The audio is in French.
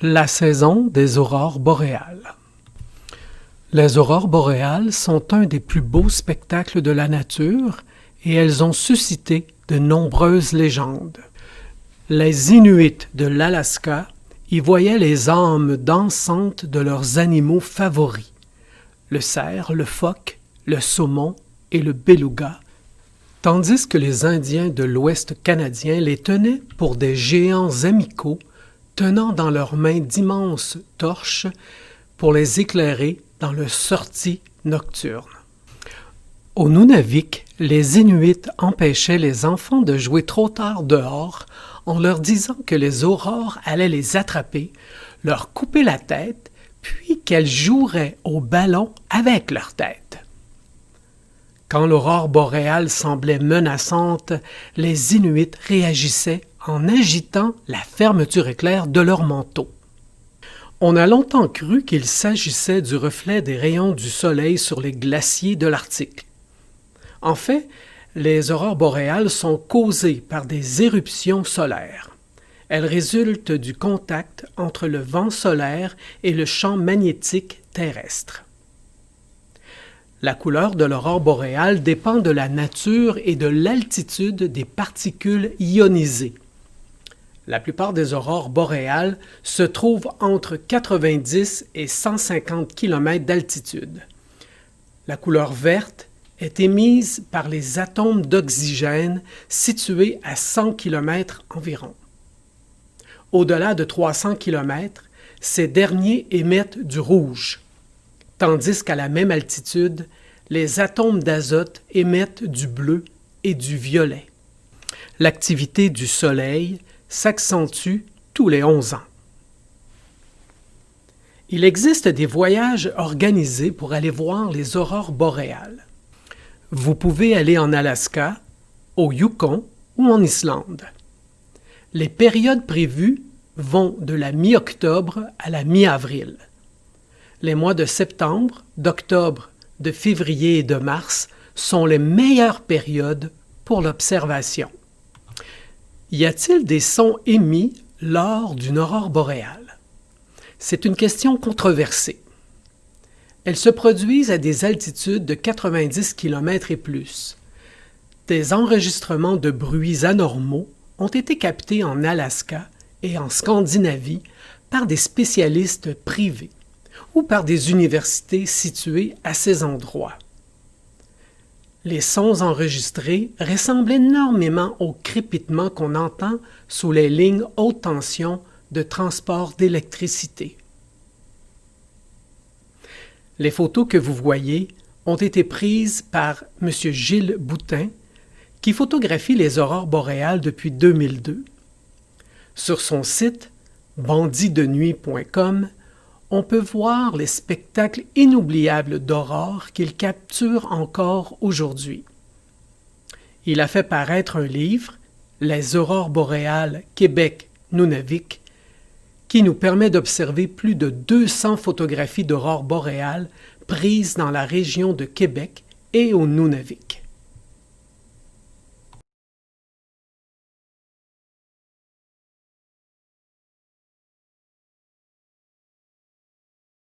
La saison des aurores boréales. Les aurores boréales sont un des plus beaux spectacles de la nature et elles ont suscité de nombreuses légendes. Les Inuits de l'Alaska y voyaient les âmes dansantes de leurs animaux favoris, le cerf, le phoque, le saumon et le beluga, tandis que les Indiens de l'Ouest canadien les tenaient pour des géants amicaux tenant dans leurs mains d'immenses torches pour les éclairer dans leurs sorties nocturnes. Au Nunavik, les Inuits empêchaient les enfants de jouer trop tard dehors en leur disant que les aurores allaient les attraper, leur couper la tête, puis qu'elles joueraient au ballon avec leur tête. Quand l'aurore boréale semblait menaçante, les Inuits réagissaient en agitant la fermeture éclair de leur manteau. On a longtemps cru qu'il s'agissait du reflet des rayons du soleil sur les glaciers de l'Arctique. En fait, les aurores boréales sont causées par des éruptions solaires. Elles résultent du contact entre le vent solaire et le champ magnétique terrestre. La couleur de l'aurore boréale dépend de la nature et de l'altitude des particules ionisées. La plupart des aurores boréales se trouvent entre 90 et 150 km d'altitude. La couleur verte est émise par les atomes d'oxygène situés à 100 km environ. Au-delà de 300 km, ces derniers émettent du rouge, tandis qu'à la même altitude, les atomes d'azote émettent du bleu et du violet. L'activité du Soleil s'accentue tous les 11 ans. Il existe des voyages organisés pour aller voir les aurores boréales. Vous pouvez aller en Alaska, au Yukon ou en Islande. Les périodes prévues vont de la mi-octobre à la mi-avril. Les mois de septembre, d'octobre, de février et de mars sont les meilleures périodes pour l'observation. Y a-t-il des sons émis lors d'une aurore boréale? C'est une question controversée. Elles se produisent à des altitudes de 90 km et plus. Des enregistrements de bruits anormaux ont été captés en Alaska et en Scandinavie par des spécialistes privés ou par des universités situées à ces endroits. Les sons enregistrés ressemblent énormément au crépitement qu'on entend sous les lignes haute tension de transport d'électricité. Les photos que vous voyez ont été prises par M. Gilles Boutin, qui photographie les aurores boréales depuis 2002. Sur son site banditsdenuit.com, on peut voir les spectacles inoubliables d'aurores qu'il capture encore aujourd'hui. Il a fait paraître un livre, Les aurores boréales Québec-Nunavik, qui nous permet d'observer plus de 200 photographies d'aurores boréales prises dans la région de Québec et au Nunavik.